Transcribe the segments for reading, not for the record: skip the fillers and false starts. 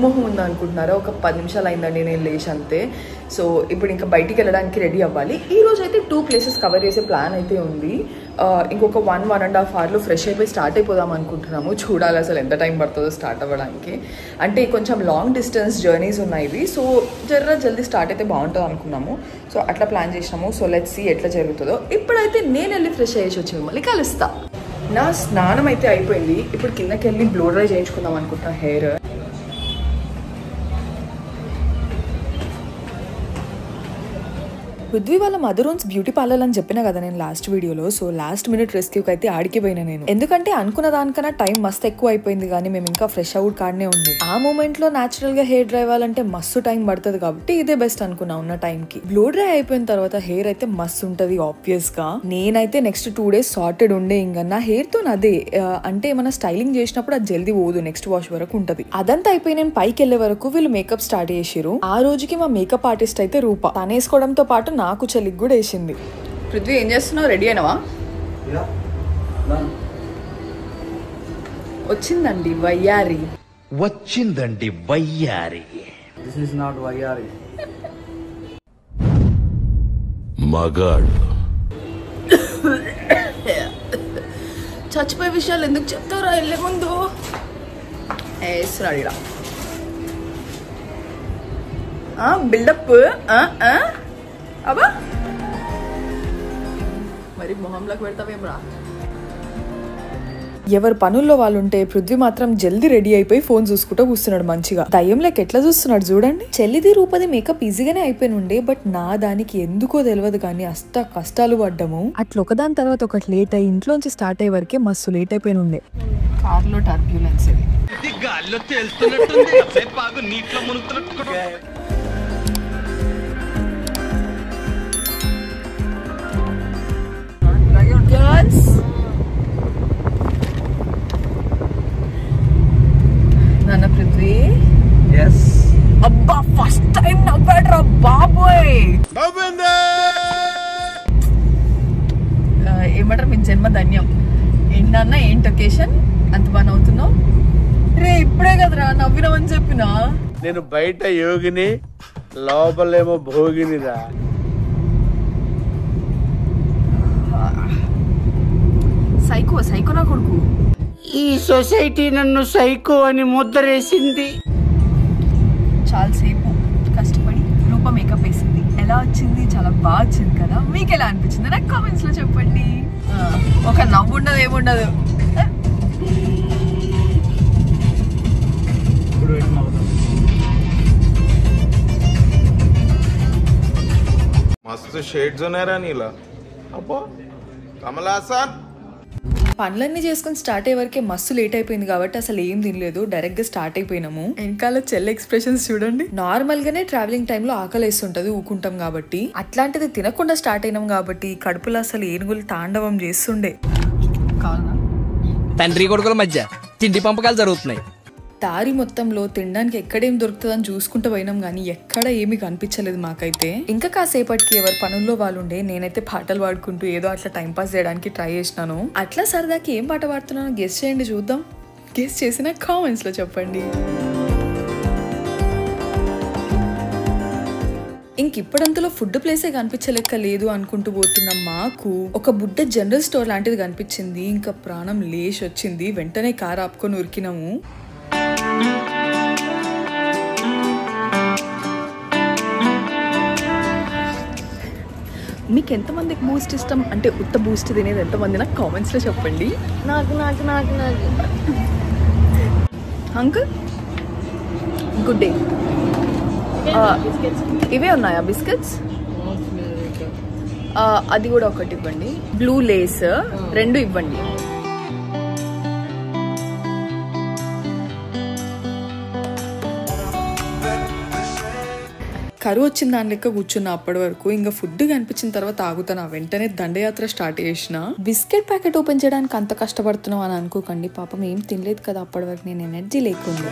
మొహం ఉందా అనుకుంటున్నారా? ఒక 10 నిమిషాలు అయిందండి నేను లేచి అంతే. సో ఇప్పుడు ఇంకా బయటికి వెళ్ళడానికి రెడీ అవ్వాలి. ఈ రోజు అయితే 2 ప్లేసెస్ కవర్ చేసే ప్లాన్ అయితే ఉంది. ఇంకొక 1.5 అవర్లో ఫ్రెష్ అయిపోయి స్టార్ట్ అయిపోదాం అనుకుంటున్నాము. చూడాలి అసలు ఎంత టైం పడుతుందో స్టార్ట్ అవ్వడానికి. అంటే కొంచెం లాంగ్ డిస్టెన్స్ జర్నీస్ ఉన్నాయి ఇవి. సో జల్దీ స్టార్ట్ అయితే బాగుంటుంది అనుకున్నాము. సో అట్లా ప్లాన్ చేసినాము. సో లెట్స్ సీ ఎట్లా జరుగుతుందో. ఇప్పుడైతే నేను వెళ్ళి ఫ్రెష్ అయ్యేసి వచ్చి మిమ్మల్ని కలుస్తా. నా స్నానం అయితే అయిపోయింది. ఇప్పుడు కిందకి వెళ్ళి బ్లో డ్రై చేయించుకుందాం అనుకుంటున్నా హెయిర్. పృథ్వీ వాళ్ళ మదరోన్స్ బ్యూటీ పార్లర్ అని చెప్పినా కదా నేను లాస్ట్ వీడియోలో. సో లాస్ట్ మినిట్ రెస్క్యూకి అయితే ఆడికి పోయినా నేను. ఎందుకంటే అనుకున్న దానికన్నా టైం మస్తు ఎక్కువ అయిపోయింది, కానీ మేము ఇంకా ఫ్రెష్ అవుట్ కాడనే ఉంది. ఆ మూమెంట్ లో న్యాచురల్ గా హెయిర్ డ్రై అవ్వాలంటే మస్తు టైం పడుతుంది కాబట్టి ఇదే బెస్ట్ అనుకున్నా ఉన్న టైం కి. బ్లో డ్రై అయిపోయిన తర్వాత హెయిర్ అయితే మస్తు ఉంటది ఆబ్వియస్ గా. నేనైతే నెక్స్ట్ 2 days సార్టెడ్ ఉండే. ఇంకా నా హెయిర్ తో అదే అంటే ఏమైనా స్టైలింగ్ చేసినప్పుడు అది జల్దీ పోదు, నెక్స్ట్ వాష్ వరకు ఉంటది. అదంతా అయిపోయి నేను పైకి వెళ్లే వరకు వీళ్ళు మేకప్ స్టార్ట్ చేసిరు. ఆ రోజుకి మా మేకప్ ఆర్టిస్ట్ అయితే రూప తనేసుకోవడంతో పాటు నాకు చలికి కూడా వేసింది. పృథ్వీ ఏం చేస్తున్నావు? రెడీ అయినవా? వచ్చిందండి వయ్యారి. దిస్ ఇస్ నాట్ వయ్యారి. మగాడు చచ్చిపోయే విషయాలు ఎందుకు చెప్తారా వెళ్ళే ముందు? వేస్తున్నాడు బిల్డప్. అబ్బా మరి మొహంలోకి పెడతావేం రా. ఎవరి పనుల్లో వాళ్ళు ఉంటే పృథ్వీ మాత్రం జల్దీ రెడీ అయిపోయి ఫోన్ చూసుకుంటూ కూర్చున్నాడు మంచిగా. దయ్యంలోకి ఎట్లా చూస్తున్నాడు చూడండి. చెల్లిది రూపది మేకప్ ఈజీగానే అయిపోయి ఉండే, బట్ నా దానికి ఎందుకో తెలియదు కానీ అష్ట కష్టాలు పడ్డాము. అట్లా ఒకదాని తర్వాత ఒకటి లేట్ అయ్యి ఇంట్లోంచి స్టార్ట్ అయ్యే వరకే మస్తు లేట్ అయిపోయి ఉండే. కార్లో టర్బ్యులెన్స్ ఇది. నాన్న పృథ్వీ. ఎస్. అబ్బా ఫస్ట్ టైం నవ్వాడ్రా బాబోయ్. ఏమంటారు, మీ జన్మ ధన్యం. ఏంటన్నా ఏంటి ఒకేషన్ అంత బాగా నవ్వుతున్నావు? రే ఇప్పుడే కదరా నవ్వినావని చెప్పినా. నేను బయట యోగిని, లోపలేమో భోగినిరా. సైకో నా కొడుకు. ఈ సొసైటీ నన్ను సైకో అని ముద్రేసింది. చాలా సేపు కష్టపడి రూప మేకప్ వేసింది. ఎలా వచ్చింది? చాలా బాగా వచ్చింది కదా. మీకు ఎలా అనిపించింది నాకు కామెంట్స్ లో చెప్పండి. ఒక నవ్వు ఉండదు ఏముండదు. मस्त शेड्स ఉన్నాయరా నీలా. అబ్బో కమలాసన్. పనులన్నీ చేసుకుని స్టార్ట్ అయ్యే వరకే మస్తు లేట్ అయిపోయింది కాబట్టి అసలు ఏం తినలేదు, డైరెక్ట్ గా స్టార్ట్ అయిపోయినాము. వెనకాల చెల్లి ఎక్స్ప్రెషన్స్ చూడండి. నార్మల్ గానే ట్రావెలింగ్ టైమ్ లో ఆకలి వేస్తుంటది ఊకుంటాం కాబట్టి, అట్లాంటిది తినకుండా స్టార్ట్ అయినాం కాబట్టి కడుపులో అసలు ఏనుగులు తాండవం చేస్తుండే. తండ్రి కొడుకుల మధ్య తిండి పంపకాలు జరుగుతున్నాయి. దారి మొత్తంలో తినడానికి ఎక్కడేం దొరుకుతుందని చూసుకుంటూ పోయినాం కానీ ఎక్కడ ఏమీ కనిపించలేదు మాకైతే. ఇంకా కాసేపటికి ఎవరి పనుల్లో వాళ్ళుండే. నేనైతే పాటలు పాడుకుంటూ ఏదో అట్లా టైం పాస్ చేయడానికి ట్రై చేసినాను. అట్లా సరదాకి ఏం పాట పాడుతున్నానో గెస్ చేయండి చూద్దాం. గెస్ చేసిన కామెంట్స్ లో చెప్పండి. ఇంకిప్పుడంతలో ఫుడ్ ప్లేసే కనిపించలేక లేదు అనుకుంటూ పోతున్న మాకు ఒక బుడ్డ జనరల్ స్టోర్ లాంటిది కనిపించింది. ఇంకా ప్రాణం లేచి వచ్చింది. వెంటనే కారు ఆపుకొని ఉరికినాము. మీకు ఎంతమందికి బూస్ట్ ఇష్టం? అంటే ఉత్త బూస్ట్ తినేది ఎంతమంది నాకు కామెంట్స్ లో చెప్పండి. నాకు నాకు నాకు నాకు అంకుల్ గుడ్ డే. ఇవే ఉన్నాయా బిస్కెట్స్? అది కూడా ఒకటి ఇవ్వండి. బ్లూ లేస్ 2 ఇవ్వండి. కరువు వచ్చిన దాని లెక్క కూర్చున్నా అప్పటి వరకు. ఇంకా ఫుడ్ కనిపించిన తర్వాత ఆగుతాను. వెంటనే దండయాత్ర స్టార్ట్ చేసిన. బిస్కెట్ ప్యాకెట్ ఓపెన్ చేయడానికి అంత కష్టపడుతున్నాం అని అనుకోకండి. పాపం ఏం తినలేదు కదా అప్పటి వరకు, నేను ఎనర్జీ లేకుండా.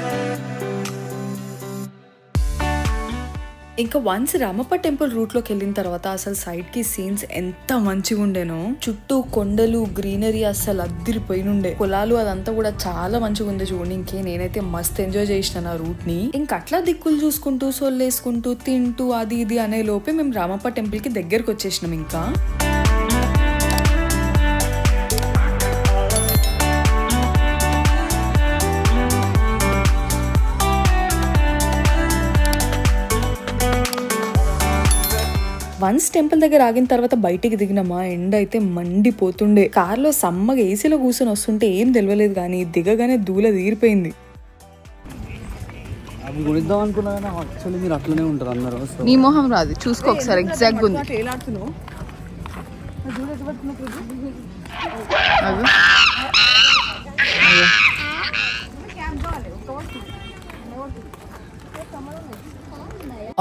ఇంకా వన్స్ రామప్ప టెంపుల్ రూట్ లోకి వెళ్ళిన తర్వాత అసలు సైడ్ కి సీన్స్ ఎంత మంచిగా ఉండేనో. చుట్టూ కొండలు గ్రీనరీ అసలు అద్దిరిపోయినుండే. పొలాలు అదంతా కూడా చాలా మంచిగా ఉంది చూడడానికి. నేనైతే మస్త్ ఎంజాయ్ చేసిన ఆ రూట్ ని. ఇంకా అట్లా దిక్కులు చూసుకుంటూ సొల్లేసుకుంటూ తింటూ అది ఇది అనే లోపే మేము రామప్ప టెంపుల్ కి దగ్గరకు వచ్చేసినాం. ఇంకా వన్స్ టెంపుల్ దగ్గర ఆగిన తర్వాత బయటికి దిగినమా ఎండ అయితే మండిపోతుండే. కార్లో సమ్మగా ఏసీలో కూర్చొని వస్తుంటే ఏం తెలియలేదు కానీ దిగగానే దూల తీరిపోయింది. అవి గుడిద్దాం అనుకున్నా కానీ యాక్చువల్లీ మీరు అట్లనే ఉంటారు అందరూ. నీ మొహం రాదు, చూసుకో ఒకసారి ఎగ్జాక్ట్ ఉంది.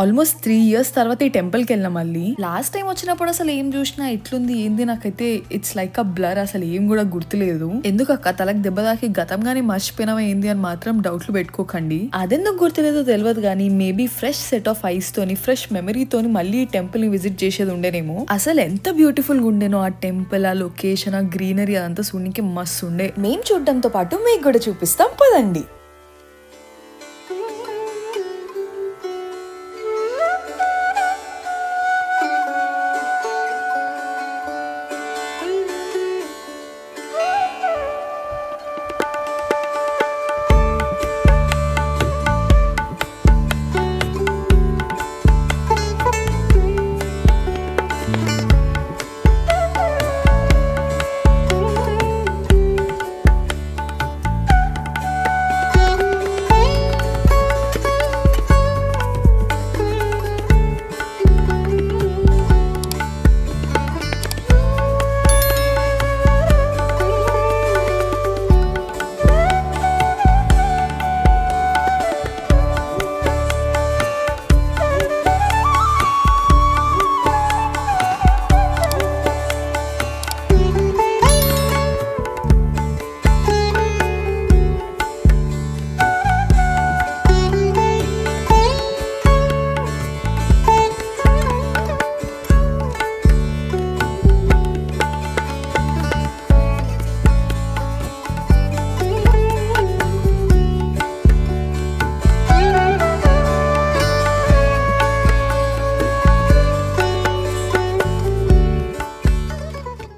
ఆల్మోస్ట్ 3 years తర్వాత ఈ టెంపుల్ కి వెళ్ళినా. మళ్ళీ లాస్ట్ టైం వచ్చినప్పుడు అసలు ఏం చూసినా ఎట్లుంది ఏంది నాకైతే ఇట్స్ లైక్ అ బ్లర్. అసలు ఏం కూడా గుర్తులేదు. ఎందుకక్క తలకు దెబ్బ తాకి గతంగానే మర్చిపోయినావా ఏంది అని మాత్రం డౌట్లు పెట్టుకోకండి. అదెందుకు గుర్తులేదో తెలియదు కానీ maybe fresh set of ice తోని ఫ్రెష్ మెమరీతోని మళ్ళీ ఈ టెంపుల్ ని విజిట్ చేసేది ఉండేనేమో. అసలు ఎంత బ్యూటిఫుల్ గా ఉండేనో ఆ టెంపుల్, ఆ లొకేషన్, ఆ గ్రీనరీ అదంతా చూడడానికి మస్తు ఉండే. మేము చూడడంతో పాటు మీకు కూడా చూపిస్తాం పదండి.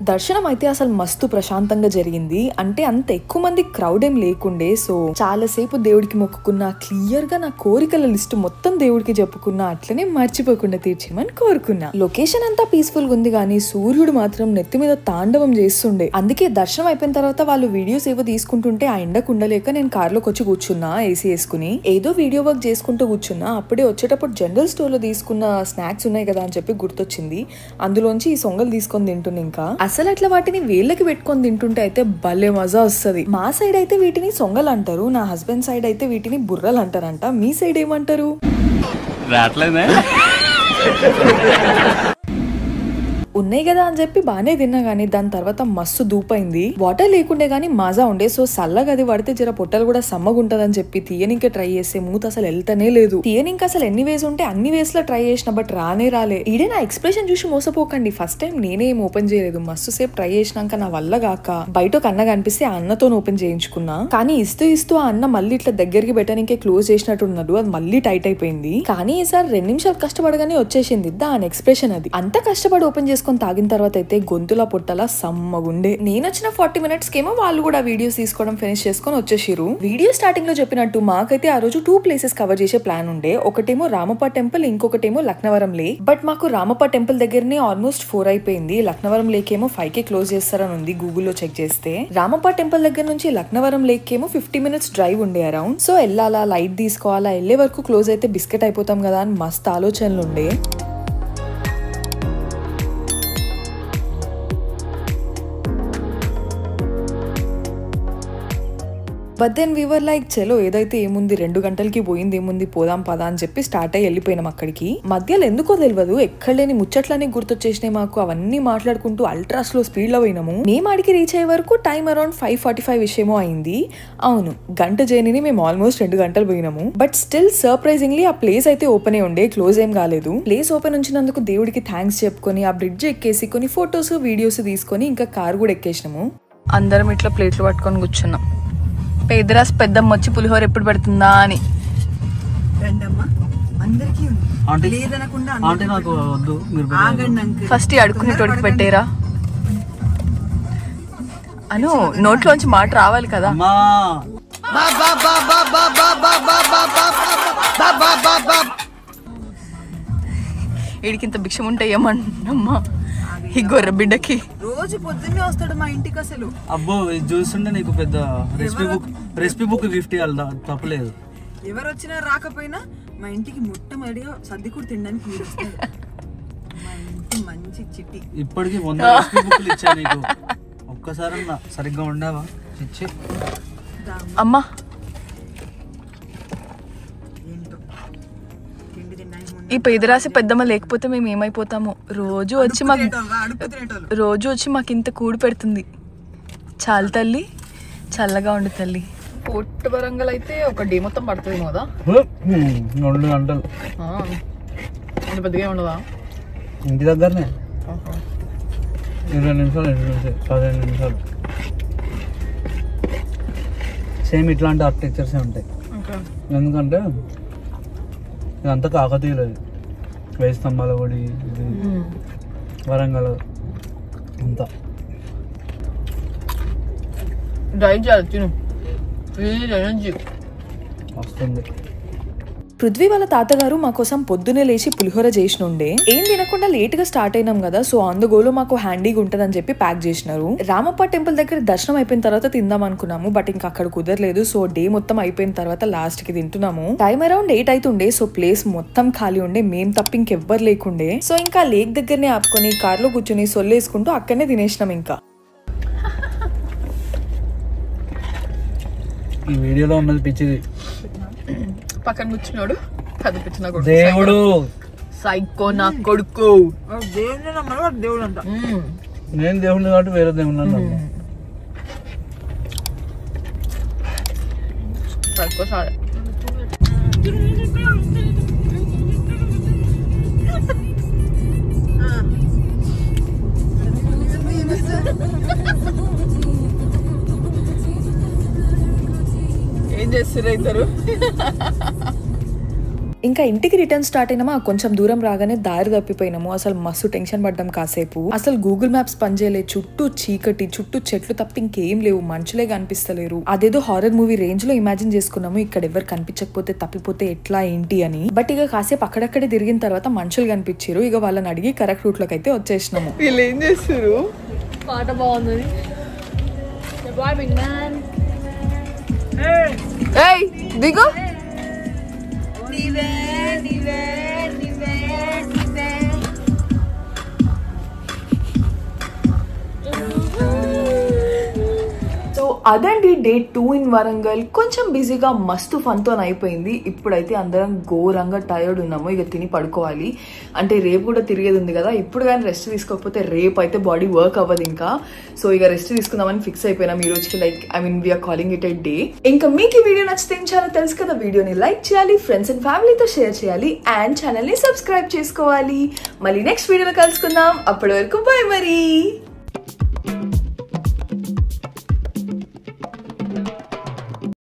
దర్శనం అయితే అసలు మస్తు ప్రశాంతంగా జరిగింది. అంటే అంత ఎక్కువ మంది క్రౌడ్ ఏం లేకుండే. సో చాలా సేపు దేవుడికి మొక్కుకున్నా, క్లియర్ గా నా కోరికల లిస్ట్ మొత్తం దేవుడికి చెప్పుకున్నా, అట్లనే మర్చిపోకుండా తీర్చేమని కోరుకున్నా. లొకేషన్ అంతా పీస్ఫుల్ గా ఉంది కానీ సూర్యుడు మాత్రం నెత్తి మీద తాండవం చేస్తుండే. అందుకే దర్శనం అయిపోయిన తర్వాత వాళ్ళు వీడియోస్ ఏవో తీసుకుంటుంటే ఆ ఎండకు ఉండలేక నేను కార్లోకి వచ్చి కూర్చున్నా ఏసీ వేసుకుని. ఏదో వీడియో వర్క్ చేసుకుంటూ కూర్చున్నా. అప్పుడే వచ్చేటప్పుడు జనరల్ స్టోర్ లో తీసుకున్న స్నాక్స్ ఉన్నాయి కదా అని చెప్పి గుర్తొచ్చింది. అందులోంచి ఈ సొంగలు తీసుకొని తింటున్నా. ఇంకా అసలు అట్లా వాటిని వేళ్ళకి పెట్టుకొని తింటుంటే అయితే భలే మజా వస్తుంది. మా సైడ్ అయితే వీటిని సొంగలు అంటారు, నా హస్బెండ్ సైడ్ అయితే వీటిని బుర్రలు అంటారంట. మీ సైడ్ ఏమంటారు? ఉన్నాయి కదా అని చెప్పి బానే తిన్నా గానీ దాని తర్వాత మస్తు దూపైంది. వాటర్ లేకుండే గానీ మజా ఉండే. సో చల్లగా అది పడితే జర పొట్టలు కూడా సమ్మగుంటదని చెప్పి తీయనింక ట్రై చేస్తే మూత అసలు వెళ్తానే లేదు. తీయనింక అసలు ఎన్ని వేస్ ఉంటే అన్ని వేస్ లో ట్రై చేసిన బట్ రానే రాలే. ఈడే నా ఎక్స్ప్రెషన్ చూసి మోసపోకండి. ఫస్ట్ టైం నేనే ఏం ఓపెన్ చేయలేదు. మస్తు సేపు ట్రై చేసినాక నా వల్ల కాక బయట ఒక అన్న కనిపిస్తే ఆ అన్నతో ఓపెన్ చేయించుకున్నా. కానీ ఇస్తూ ఆ అన్న మళ్ళీ ఇట్లా దగ్గరికి పెట్టడానికే క్లోజ్ చేసినట్టున్నాడు. అది మళ్ళీ టైట్ అయిపోయింది. కానీ ఈసారి 2 నిమిషాలు కష్టపడగానే వచ్చేసింది. దాని ఎక్స్ప్రెషన్ అది. అంత కష్టపడి ఓపెన్ చేసుకుని తాగిన తర్వాత అయితే గొంతుల పొట్టలా సమ్మగుండే. నేను వచ్చిన 40 minutes కేమో వాళ్ళు కూడా వీడియోస్ తీసుకోవడం ఫినిష్ చేసుకొని వచ్చేసిరు. వీడియో స్టార్టింగ్ లో చెప్పినట్టు మాకైతే ఆ రోజు 2 places కవర్ చేసే ప్లాన్ ఉండే. ఒకటేమో రామప్ప టెంపుల్, ఇంకొకటేమో లక్నవరం లేక్. బట్ మాకు రామప్ప టెంపుల్ దగ్గరనే ఆల్మోస్ట్ 4 అయిపోయింది. లక్నవరం లేక్ ఏమో 5కే క్లోజ్ చేస్తారని ఉంది గూగుల్లో చెక్ చేస్తే. రామప్ప టెంపుల్ దగ్గర నుంచి లక్నవరం లేక్ ఏమో 50 minutes డ్రైవ్ ఉండే అరౌండ్. సో వెళ్ళాలా, లైట్ తీసుకోవాలా, వెళ్లే వరకు క్లోజ్ అయితే బిస్కెట్ అయిపోతాం కదా అని మస్తు ఆలోచనలు ఉండే. బట్ దెన్ వీవర్ లైక్ చలో ఏదైతే ఏముంది 2 గంటలకి పోయింది ఏముంది పోదాం పదా అని చెప్పి స్టార్ట్ అయ్యి వెళ్ళిపోయినాం అక్కడికి. మధ్యలో ఎందుకో తెలియదు ఎక్కడ లేని ముచ్చట్లన్నీ గుర్తొచ్చేసినాయి మాకు. అవన్నీ మాట్లాడుకుంటూ అల్ట్రా స్లో స్పీడ్ లో పోయినాము. మేము ఆడికి రీచ్ అయ్యే వరకు టైం అరౌండ్ 5:45 విషయమో అయింది. అవును, గంట జర్నీని మేము ఆల్మోస్ట్ 2 గంటలు పోయినాము. బట్ స్టిల్ సర్ప్రైజింగ్లీ ఆ ప్లేస్ అయితే ఓపెన్ అయి ఉండే, క్లోజ్ ఏం కాలేదు. ప్లేస్ ఓపెన్ ఉంచినందుకు దేవుడికి థ్యాంక్స్ చెప్పుకొని ఆ బ్రిడ్జ్ ఎక్కేసి కొన్ని ఫొటోస్ వీడియోస్ తీసుకొని ఇంకా కార్ కూడా ఎక్కేసినాము. అందరం ఇట్లా ప్లేట్లు పట్టుకొని కూర్చున్నాం. పేదరాస్ పెద్దమ్మ వచ్చి పులిహోర ఎప్పుడు పెడుతుందా అని. ఫస్ట్ అడుక్కునేటోడికి పెట్టేరా అను, నోట్లోంచి మాట రావాలి కదా. వీడికింత భిక్షం ఉంటే ఏమన్నమ్మా ఈ గొర్రె బిడ్డకి. రోజు పొద్దున్నే వస్తాడు మా ఇంటికి. అసలు అబ్బో ఇది చూస్తుంటే నీకు పెద్ద రెసిపీ బుక్ గిఫ్ట్ ఇవ్వాలి, తప్పలేదు. ఎవరు వచ్చినా రాకపోయినా మా ఇంటికి మొట్టమొదటిగా సర్ది కూడా తినడానికి మీరు వస్తారు. మా ఇంటి మంచి చిట్టి. ఇప్పటికి 100 రెసిపీ బుక్లు ఇచ్చా నీకు, ఒక్కసారి సరిగ్గా ఉండవా ఇచ్చి. అమ్మా ఈ పేదరాశి పెద్దమ్మ లేకపోతే మేము ఏమైపోతామో. రోజు వచ్చి మాకు ఇంత కూడి పెడుతుంది. చాలు తల్లి, చల్లగా ఉండు తల్లి. కోట్ వరంగల్ అయితే ఒక డే మొత్తం పడుతుంది కదా. 2 గంటలు పెద్దగా ఉండదా? ఇంటి దగ్గరనే 20 నిమిషాలు 15 నిమిషాలు. సేమ్ ఇట్లాంటి ఆర్కిటెక్చర్సే ఉంటాయి. ఎందుకంటే ఇదంతా కాకతీయులది. 1000 స్తంభాల గుడి ఇది వరంగల్ అంతా. వస్తుంది. పృథ్వీ వాళ్ళ తాతగారు మా కోసం పొద్దునే లేచి పులిహోర చేసినుండే. ఏం తినకుండా లేట్ గా స్టార్ట్ అయినాం కదా, సో ఆన్ ద గోలో మాకు హ్యాండీగా ఉంటదని చెప్పి ప్యాక్ చేసినారు. రామప్ప టెంపుల్ దగ్గర దర్శనం అయిపోయిన తర్వాత తిందాం అనుకున్నాము, బట్ ఇంకా అక్కడ కుదరలేదు. సో డే మొత్తం అయిపోయిన తర్వాత లాస్ట్ కి తింటున్నాము. టైం అరౌండ్ 8 అవుతుండే. సో ప్లేస్ మొత్తం ఖాళీ ఉండే, మేం తప్ప ఇంకెవ్వరు లేకుండే. సో ఇంకా లేక్ దగ్గరనే ఆపుకొని కార్ లో కూర్చుని సొల్లేసుకుంటూ అక్కడనే తినేసినాం. ఇంకా ఈ వీడియోలో ఉన్నది పిచ్చిది. పక్కన కూర్చున్నాడు కదిపించిన దేవుడు సైకో నా కొడుకు. దేవుడు అంట. నేను దేవుడిని కాబట్టి వేరే దేవుడు అన్నా. Psycho sir. ఏం చేస్తారు ఇద్దరు? ఇంకా ఇంటికి రిటర్న్ స్టార్ట్ అయినామా. కొంచెం దూరం రాగానే దారి తప్పిపోయినాము. అసలు మస్తు టెన్షన్ పడ్డాం కాసేపు. అసలు గూగుల్ మ్యాప్స్ పనిచేయలే. చుట్టూ చీకటి, చుట్టూ చెట్లు తప్ప ఇంకేం లేవు, మనుషులే కనిపిస్తలేరు. అదేదో హారర్ మూవీ రేంజ్ లో ఇమాజిన్ చేసుకున్నాము, ఇక్కడ ఎవరు కనిపించకపోతే తప్పిపోతే ఎట్లా ఏంటి అని. బట్ ఇక కాసేపు అక్కడక్కడే తిరిగిన తర్వాత మనుషులు కనిపించారు. ఇక వాళ్ళని అడిగి కరెక్ట్ రూట్ లోకి అయితే వచ్చేసినాము. వీళ్ళు ఏం చేస్తారు? పాట బాగుంది. ఏయ్ దిగు. సో అదండి డే 2 ఇన్ వరంగల్. కొంచెం బిజీగా మస్తు ఫన్ తో అయిపోయింది. ఇప్పుడైతే అందరం ఘోరంగా టైర్డ్ ఉన్నాము. ఇక తిని పడుకోవాలి. అంటే రేపు కూడా తిరిగేది ఉంది కదా. ఇప్పుడు కానీ రెస్ట్ తీసుకోకపోతే రేపు అయితే బాడీ వర్క్ అవ్వదు ఇంకా. సో ఇక రెస్ట్ తీసుకుందామని ఫిక్స్ అయిపోయినాం ఈ రోజుకి. Like we are calling it a day. ఇంకా మీకు ఈ వీడియో నచ్చితే ఏం చేయాలో తెలుసు కదా. వీడియోని లైక్ చేయాలి, ఫ్రెండ్స్ అండ్ ఫ్యామిలీతో షేర్ చేయాలి, అండ్ ఛానల్ ని సబ్స్క్రైబ్ చేసుకోవాలి. మళ్ళీ నెక్స్ట్ వీడియోలో కలుసుకుందాం. అప్పటి వరకు బాయ్ మరి.